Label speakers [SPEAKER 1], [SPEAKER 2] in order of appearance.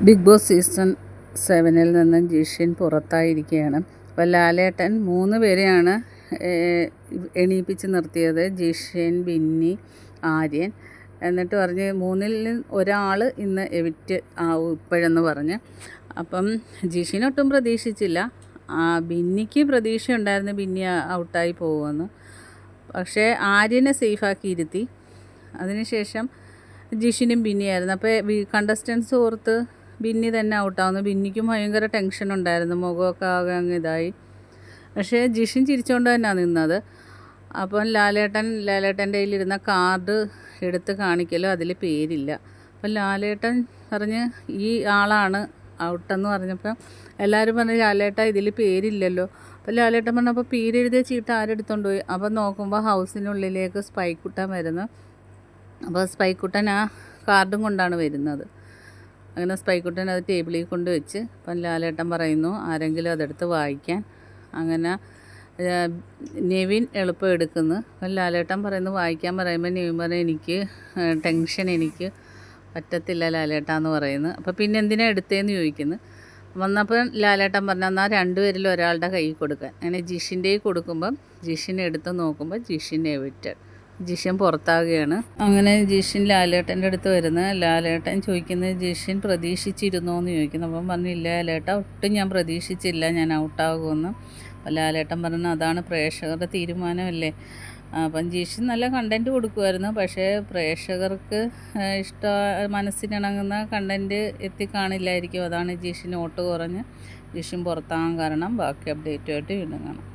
[SPEAKER 1] Big boss season 7-ൽ നിന്നും ജിഷിൻ പുറത്തായിരിക്കുകയാണ്. അപ്പോൾ ലാലേട്ടൻ 3 പേരെയാണ് എണീപ്പിച്ച് നിർത്തിയത്. ജിഷിൻ, ബിന്നി, ആര്യൻ. എന്നിട്ട് പറഞ്ഞ് 3-ൽ ഒരാൾ ഇന്ന് എവിക്റ്റ് ആവും ഇപ്പോഴെന്ന് പറഞ്ഞ്. അപ്പം ജിഷിനൊട്ടും പ്രതീക്ഷിച്ചില്ല. ബിന്നിക്ക് പ്രതീക്ഷയുണ്ടായിരുന്നു ബിന്നി ഔട്ടായി പോകുമെന്ന്. പക്ഷേ ആര്യനെ സേഫാക്കി ഇരുത്തി. അതിനുശേഷം ജിഷിനും ബിന്നിയായിരുന്നു. അപ്പോൾ കണ്ടസ്റ്റൻസ് ഓർത്ത് ബിന്നി തന്നെ ഔട്ടാവുന്നു. ബിന്നിക്കും ഭയങ്കര ടെൻഷൻ ഉണ്ടായിരുന്നു, മുഖമൊക്കെ ആകെ അങ്ങ് ഇതായി. പക്ഷേ ജിഷിൻ ചിരിച്ചുകൊണ്ട് തന്നെയാണ് നിന്നത്. അപ്പം ലാലേട്ടൻ്റെ കയ്യിലിരുന്ന കാർഡ് എടുത്ത് കാണിക്കലോ അതിൽ പേരില്ല. അപ്പം ലാലേട്ടൻ പറഞ്ഞ് ഈ ആളാണ് ഔട്ടെന്ന് പറഞ്ഞപ്പോൾ എല്ലാവരും പറഞ്ഞു ലാലേട്ട ഇതിൽ പേരില്ലല്ലോ. അപ്പോൾ ലാലേട്ടൻ പറഞ്ഞു അപ്പോൾ പേരെഴുതിയ ചീട്ട് ആരെടുത്തോണ്ട് പോയി. അപ്പം നോക്കുമ്പോൾ ഹൗസിനുള്ളിലേക്ക് സ്പൈക്കുട്ടൻ വരുന്നു. അപ്പോൾ സ്പൈക്കുട്ടൻ ആ കാർഡും കൊണ്ടാണ് വരുന്നത്. അങ്ങനെ സ്പൈക്കുട്ടൻ അത് ടേബിളിൽ കൊണ്ട് വെച്ച് അപ്പം ലാലേട്ടൻ പറയുന്നു ആരെങ്കിലും അതെടുത്ത് വായിക്കാൻ. അങ്ങനെ നെവിൻ എളുപ്പം എടുക്കുന്നു. അപ്പം ലാലേട്ടൻ പറയുന്നു വായിക്കാൻ പറയുമ്പോൾ നെവിൻ പറഞ്ഞു എനിക്ക് ടെൻഷൻ, എനിക്ക് പറ്റത്തില്ല ലാലേട്ടാന്ന് പറയുന്നു. അപ്പോൾ പിന്നെ എന്തിനാണ് എടുത്തതെന്ന് ചോദിക്കുന്നു. വന്നപ്പോൾ ലാലേട്ടൻ പറഞ്ഞു എന്നാൽ 2 പേരിൽ ഒരാളുടെ കയ്യിൽ കൊടുക്കാൻ. അങ്ങനെ ജിഷിൻ്റെ കൊടുക്കുമ്പം ജിഷിനെ എടുത്ത് നോക്കുമ്പോൾ ജിഷിൻ എവിക്റ്റഡ്. ജിഷിൻ പുറത്താകുകയാണ്. അങ്ങനെ ജിഷിൻ ലാലേട്ടൻ്റെ അടുത്ത് വരുന്നത്. ലാലേട്ടൻ ചോദിക്കുന്നത് ജിഷിൻ പ്രതീക്ഷിച്ചിരുന്നോ എന്ന് ചോദിക്കുന്നു. അപ്പം പറഞ്ഞില്ല ലാലേട്ട, ഒട്ടും ഞാൻ പ്രതീക്ഷിച്ചില്ല ഞാൻ ഔട്ടാകുമെന്ന്. അപ്പം ലാലേട്ടൻ പറഞ്ഞു അതാണ് പ്രേക്ഷകരുടെ തീരുമാനമല്ലേ. അപ്പം ജിഷിൻ നല്ല കണ്ടൻറ്റ് കൊടുക്കുമായിരുന്നു. പക്ഷേ പ്രേക്ഷകർക്ക് മനസ്സിനിണങ്ങുന്ന കണ്ടൻറ്റ് എത്തിക്കാണില്ലായിരിക്കും. അതാണ് ജിഷിന് വോട്ട് കുറഞ്ഞ് ജിഷിൻ പുറത്താകാൻ കാരണം. ബാക്കി അപ്ഡേറ്റുമായിട്ട് വീണ്ടും കാണാം.